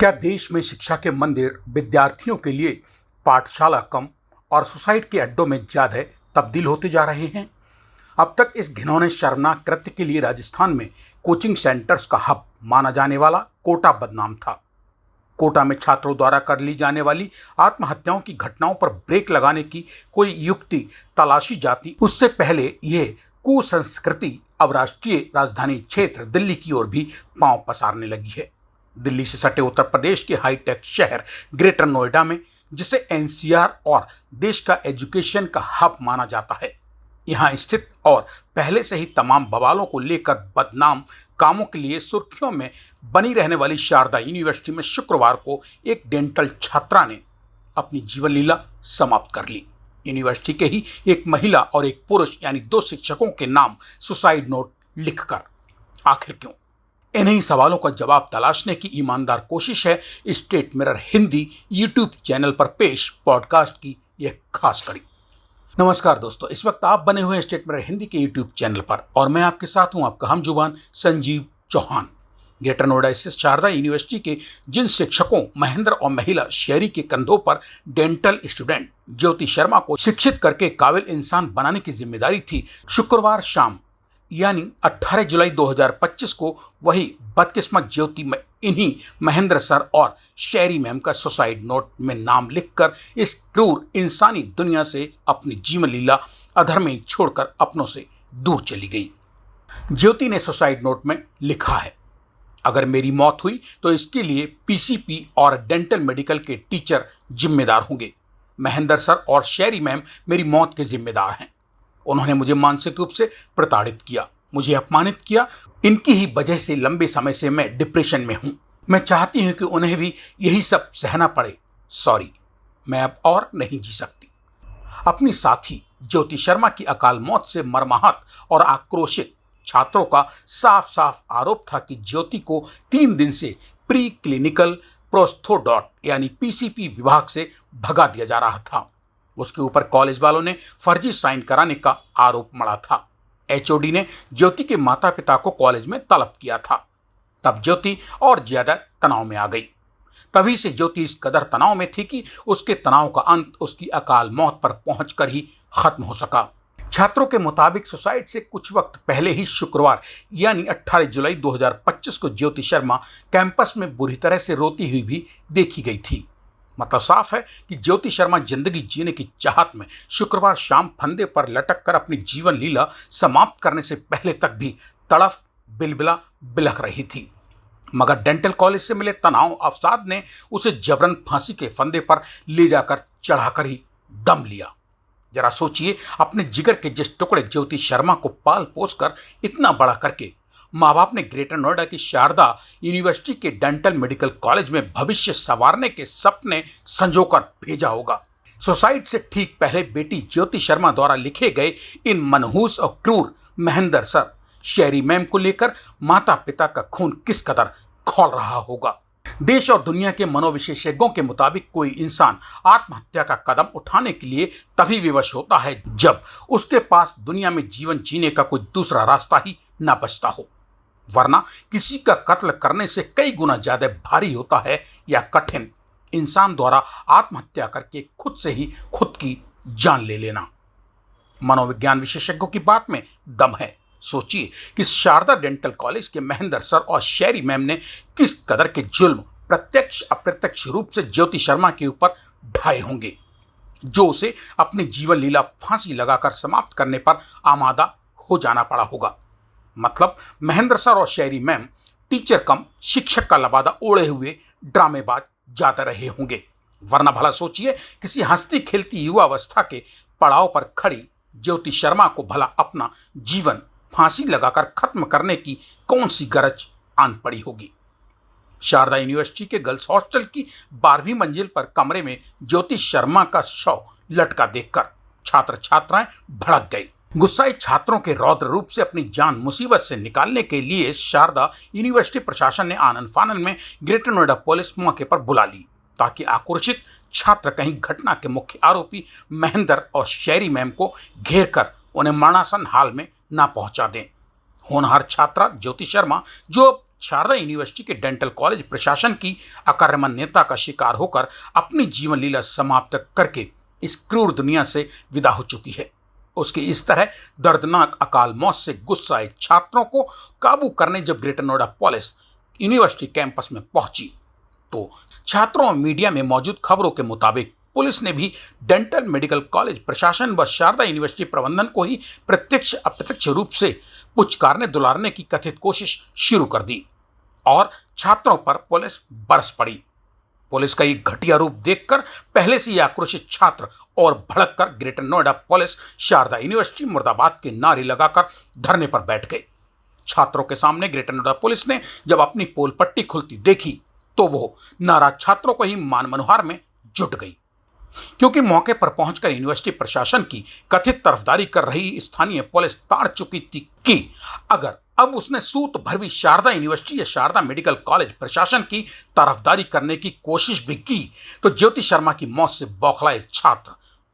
क्या देश में शिक्षा के मंदिर विद्यार्थियों के लिए पाठशाला कम और सुसाइड के अड्डों में ज्यादा तब्दील होते जा रहे हैं? अब तक इस घिनौने शर्मनाक कृत्य के लिए राजस्थान में कोचिंग सेंटर्स का हब माना जाने वाला कोटा बदनाम था। कोटा में छात्रों द्वारा कर ली जाने वाली आत्महत्याओं की घटनाओं पर ब्रेक लगाने की कोई युक्ति तलाशी जाती, उससे पहले यह कुसंस्कृति अब राष्ट्रीय राजधानी क्षेत्र दिल्ली की ओर भी पांव पसारने लगी है। दिल्ली से सटे उत्तर प्रदेश के हाईटेक शहर ग्रेटर नोएडा में, जिसे एनसीआर और देश का एजुकेशन का हब माना जाता है, यहां स्थित और पहले से ही तमाम बवालों को लेकर बदनाम कामों के लिए सुर्खियों में बनी रहने वाली शारदा यूनिवर्सिटी में शुक्रवार को एक डेंटल छात्रा ने अपनी जीवन लीला समाप्त कर ली। यूनिवर्सिटी के ही एक महिला और एक पुरुष यानी दो शिक्षकों के नाम सुसाइड नोट लिखकर। आखिर क्यों? इन्हीं सवालों का जवाब तलाशने की ईमानदार कोशिश है state mirror Hindi YouTube channel पर पेश पॉडकास्ट की यह खास कड़ी। नमस्कार दोस्तों, इस वक्त आप बने हुए हैं स्टेट मिरर हिंदी के यूट्यूब चैनल पर और मैं आपके साथ हूं, आपका हम जुबान संजीव चौहान। ग्रेटर नोएडा स्थित शारदा यूनिवर्सिटी के जिन शिक्षकों महेंद्र और महिला शेरी के कंधों पर डेंटल स्टूडेंट ज्योति शर्मा को शिक्षित करके काबिल इंसान बनाने की जिम्मेदारी थी, शुक्रवार शाम यानी 18 जुलाई 2025 को वही बदकिस्मत ज्योति में इन्हीं महेंद्र सर और शेरी मैम का सुसाइड नोट में नाम लिखकर इस क्रूर इंसानी दुनिया से अपनी जीवन लीला अधर में छोड़कर अपनों से दूर चली गई। ज्योति ने सुसाइड नोट में लिखा है, अगर मेरी मौत हुई तो इसके लिए पीसीपी और डेंटल मेडिकल के टीचर जिम्मेदार होंगे। महेंद्र सर और शेरी मैम मेरी मौत के जिम्मेदार हैं। उन्होंने मुझे मानसिक रूप से प्रताड़ित किया, मुझे अपमानित किया। इनकी ही वजह से लंबे समय से मैं डिप्रेशन में हूं। मैं चाहती हूं कि उन्हें भी यही सब सहना पड़े। सॉरी, मैं अब और नहीं जी सकती। अपनी साथी ज्योति शर्मा की अकाल मौत से मर्माहत और आक्रोशित छात्रों का साफ साफ आरोप था कि ज्योति को 3 दिन से प्री क्लिनिकल प्रोस्थोडॉट यानी पीसीपी विभाग से भगा दिया जा रहा था। उसके ऊपर कॉलेज वालों ने फर्जी साइन कराने का आरोप मढ़ा था। एचओडी ने ज्योति के माता पिता को कॉलेज में तलब किया था। तब ज्योति और ज्यादा तनाव में आ गई। तभी से ज्योति इस कदर तनाव में थी कि उसके तनाव का अंत उसकी अकाल मौत पर पहुंचकर ही खत्म हो सका। छात्रों के मुताबिक सुसाइड से कुछ वक्त पहले ही शुक्रवार यानी 18 जुलाई 2025 को ज्योति शर्मा कैंपस में बुरी तरह से रोती हुई भी देखी गई थी। मतलब साफ है कि ज्योति शर्मा जिंदगी जीने की चाहत में शुक्रवार शाम फंदे पर लटक कर अपनी जीवन लीला समाप्त करने से पहले तक भी तड़फ बिलबिला बिलख रही थी। मगर डेंटल कॉलेज से मिले तनाव अवसाद ने उसे जबरन फांसी के फंदे पर ले जाकर चढ़ाकर ही दम लिया। जरा सोचिए, अपने जिगर के जिस टुकड़े ज्योति शर्मा को पाल पोस कर इतना बड़ा करके माँ बाप ने ग्रेटर नोएडा की शारदा यूनिवर्सिटी के डेंटल मेडिकल कॉलेज में भविष्य संवारने के सपने संजोकर भेजा होगा। सुसाइड से ठीक पहले बेटी ज्योति शर्मा द्वारा लिखे गए इन मनहूस और क्रूर महेंद्र सर शेरी मैम को लेकर माता पिता का खून किस कदर खौल रहा होगा। देश और दुनिया के मनोविशेषज्ञों के मुताबिक कोई इंसान आत्महत्या का कदम उठाने के लिए तभी विवश होता है जब उसके पास दुनिया में जीवन जीने का कोई दूसरा रास्ता ही न बचता हो, वरना किसी का कत्ल करने से कई गुना ज्यादा भारी होता है या कठिन इंसान द्वारा आत्महत्या करके खुद से ही खुद की जान ले लेना। मनोविज्ञान विशेषज्ञों की बात में दम है। सोचिए कि शारदा डेंटल कॉलेज के महेंद्र सर और शेरी मैम ने किस कदर के जुल्म प्रत्यक्ष अप्रत्यक्ष रूप से ज्योति शर्मा के ऊपर ढाए होंगे, जो उसे अपनी जीवन लीला फांसी लगाकर समाप्त करने पर आमादा हो जाना पड़ा होगा। मतलब महेंद्र सर और शेरी मैम टीचर कम शिक्षक का लबादा ओढ़े हुए ड्रामेबाज ज्यादा रहे होंगे। वरना भला सोचिए, किसी हंसती खेलती युवावस्था के पड़ाव पर खड़ी ज्योति शर्मा को भला अपना जीवन फांसी लगाकर खत्म करने की कौन सी गरज आन पड़ी होगी। शारदा यूनिवर्सिटी के गर्ल्स हॉस्टल की 12वीं मंजिल पर कमरे में ज्योति शर्मा का शव लटका देखकर छात्र छात्राएं भड़क गए। गुस्साए छात्रों के रौद्र रूप से अपनी जान मुसीबत से निकालने के लिए शारदा यूनिवर्सिटी प्रशासन ने आनन फानन में ग्रेटर नोएडा पुलिस मौके पर बुला ली, ताकि आक्रोशित छात्र कहीं घटना के मुख्य आरोपी महेंद्र और शेरी मैम को घेर कर उन्हें मरणासन हाल में ना पहुंचा दें। होनहार छात्रा ज्योति शर्मा, जो शारदा यूनिवर्सिटी के डेंटल कॉलेज प्रशासन की अकर्मण्यता का शिकार होकर अपनी जीवन लीला समाप्त करके इस क्रूर दुनिया से विदा हो चुकी है। उसकी इस तरह दर्दनाक अकाल मौत से गुस्साए छात्रों को काबू करने जब greater Noida police university campus में पहुंची तो छात्रों और मीडिया में मौजूद खबरों के मुताबिक पुलिस ने भी डेंटल मेडिकल कॉलेज प्रशासन व शारदा यूनिवर्सिटी प्रबंधन को ही प्रत्यक्ष अप्रत्यक्ष रूप से पुचकारने दुलारने की कथित कोशिश शुरू कर दी और छात्रों पर पुलिस बरस पड़ी। पुलिस का ये घटिया रूप देखकर पहले से ही आक्रोशित छात्र और भड़क कर greater Noida police Sharda university मुर्दाबाद के नारे लगाकर धरने पर बैठ गए। छात्रों के सामने ग्रेटर नोएडा पुलिस ने जब अपनी पोल पट्टी खुलती देखी तो वो नाराज छात्रों को ही मान मनोहार में जुट गई, क्योंकि मौके पर पहुंचकर यूनिवर्सिटी प्रशासन की कथित तरफदारी कर रही स्थानीय पुलिस ताड़ चुकी थी कि अगर अब उसने सूत भर भी शारदा यूनिवर्सिटी या शारदा मेडिकल कॉलेज प्रशासन की तरफदारी करने की कोशिश भी की तो ज्योति शर्मा की मौत से बौखलाए छात्र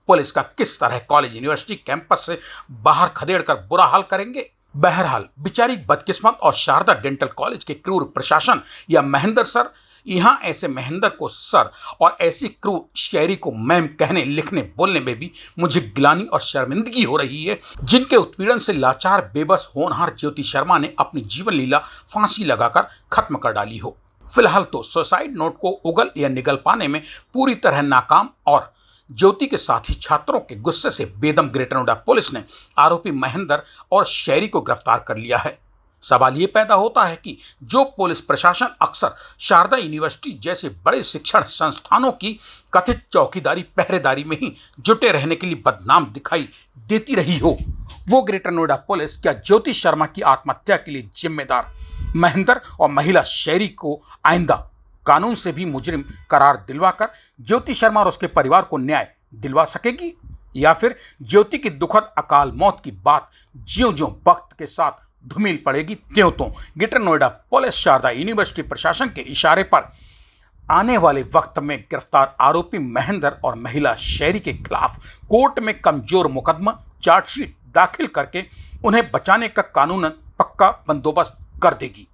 पुलिस का किस तरह कॉलेज यूनिवर्सिटी कैंपस से बाहर खदेड़ कर बुरा हाल करेंगे। बहरहाल बेचारी बदकिस्मत और शारदा डेंटल कॉलेज के क्रूर प्रशासन या महेंद्र सर, यहाँ ऐसे महेंद्र को सर और ऐसी क्रूर शायरी को मैम कहने लिखने बोलने में भी मुझे गिलानी और शर्मिंदगी हो रही है, जिनके उत्पीड़न से लाचार बेबस होनहार ज्योति शर्मा ने अपनी जीवन लीला फांसी लगाकर खत्म कर डाली हो। फिलहाल तो सुसाइड नोट को उगल या निगल पाने में पूरी तरह नाकाम और ज्योति के साथ ही छात्रों के गुस्से से बेदम ग्रेटर नोएडा पुलिस ने आरोपी महेंद्र और शायरी को गिरफ्तार कर लिया है। सवाल ये पैदा होता है कि जो पुलिस प्रशासन अक्सर शारदा यूनिवर्सिटी जैसे बड़े शिक्षण संस्थानों की कथित चौकीदारी पहरेदारी में ही जुटे रहने के लिए बदनाम दिखाई देती रही हो, वो ग्रेटर नोएडा पुलिस क्या ज्योति शर्मा की आत्महत्या के लिए जिम्मेदार महेंद्र और महिला शायरी को आइंदा कानून से भी मुजरिम करार दिलवाकर ज्योति शर्मा और उसके परिवार को न्याय दिलवा सकेगी, या फिर ज्योति की दुखद अकाल मौत की बात ज्यों-ज्यों वक्त के साथ धूमिल पड़ेगी त्यों greater Noida police Sharda university प्रशासन के इशारे पर आने वाले वक्त में गिरफ्तार आरोपी महेंद्र और महिला शायरी के खिलाफ कोर्ट में कमजोर मुकदमा चार्जशीट दाखिल करके उन्हें बचाने का कानूनन पक्का बंदोबस्त कर देगी।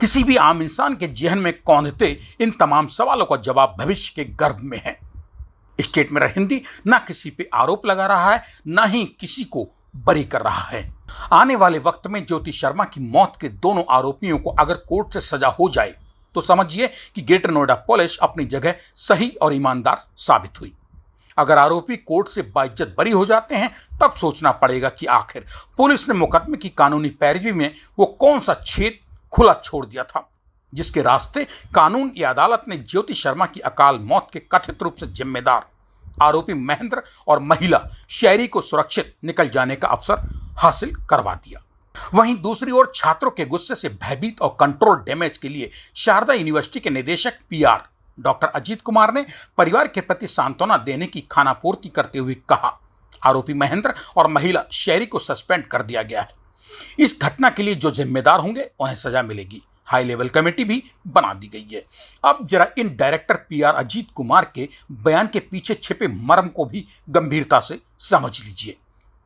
किसी भी आम इंसान के जहन में कौंधते इन तमाम सवालों का जवाब भविष्य के गर्भ में है। स्टेट मिरर हिंदी ना किसी पे आरोप लगा रहा है, ना ही किसी को बरी कर रहा है। आने वाले वक्त में ज्योति शर्मा की मौत के दोनों आरोपियों को अगर कोर्ट से सजा हो जाए तो समझिए कि ग्रेटर नोएडा पुलिस अपनी जगह सही और ईमानदार साबित हुई। अगर आरोपी कोर्ट से बाइज्जत बरी हो जाते हैं तब सोचना पड़ेगा कि आखिर पुलिस ने मुकदमे की कानूनी पैरवी में वो कौन सा छेद खुला छोड़ दिया था जिसके रास्ते कानून या अदालत ने ज्योति शर्मा की अकाल मौत के कथित रूप से जिम्मेदार आरोपी महेंद्र और महिला शायरी को सुरक्षित निकल जाने का अवसर हासिल करवा दिया। वहीं दूसरी ओर छात्रों के गुस्से से भयभीत और कंट्रोल डैमेज के लिए शारदा यूनिवर्सिटी के निदेशक पीआर डॉक्टर अजीत कुमार ने परिवार के प्रति सांत्वना देने की खानापूर्ति करते हुए कहा, आरोपी महेंद्र और महिला शायरी को सस्पेंड कर दिया गया है। इस घटना के लिए जो जिम्मेदार होंगे उन्हें सजा मिलेगी। हाई लेवल कमेटी भी बना दी गई है। अब जरा इन डायरेक्टर पीआर अजीत कुमार के बयान के पीछे छिपे मर्म को भी गंभीरता से समझ लीजिए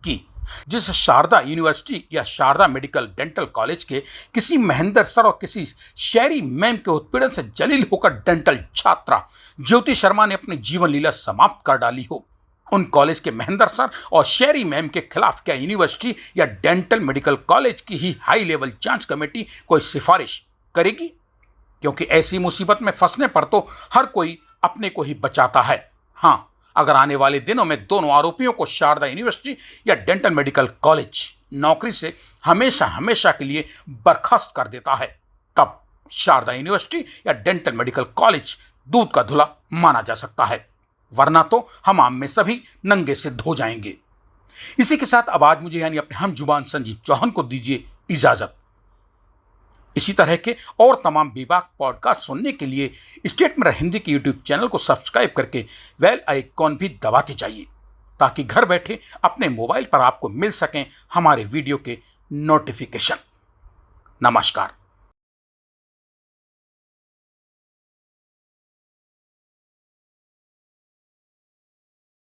कि जिस शारदा यूनिवर्सिटी या शारदा मेडिकल डेंटल कॉलेज के किसी महेंद्र सर और किसी शायरी मैम के उत्पीड़न से जलील होकर डेंटल छात्रा ज्योति शर्मा ने अपनी जीवन लीला समाप्त कर डाली हो, उन कॉलेज के महेंद्र सर और शेरी मैम के खिलाफ क्या यूनिवर्सिटी या डेंटल मेडिकल कॉलेज की ही हाई लेवल जांच कमेटी कोई सिफारिश करेगी? क्योंकि ऐसी मुसीबत में फंसने पर तो हर कोई अपने को ही बचाता है। हाँ, अगर आने वाले दिनों में दोनों आरोपियों को शारदा यूनिवर्सिटी या डेंटल मेडिकल कॉलेज नौकरी से हमेशा हमेशा के लिए बर्खास्त कर देता है, तब शारदा यूनिवर्सिटी या डेंटल मेडिकल कॉलेज दूध का धुला माना जा सकता है, वरना तो हम आम में सभी नंगे सिद्ध हो जाएंगे। इसी के साथ अब आज मुझे यानी अपने हम जुबान संजीव चौहान को दीजिए इजाजत। इसी तरह के और तमाम बेबाक पॉडकास्ट सुनने के लिए स्टेट मिरर हिंदी के यूट्यूब चैनल को सब्सक्राइब करके बेल आइकॉन भी दबाते चाहिए, ताकि घर बैठे अपने मोबाइल पर आपको मिल सकें हमारे वीडियो के नोटिफिकेशन। नमस्कार।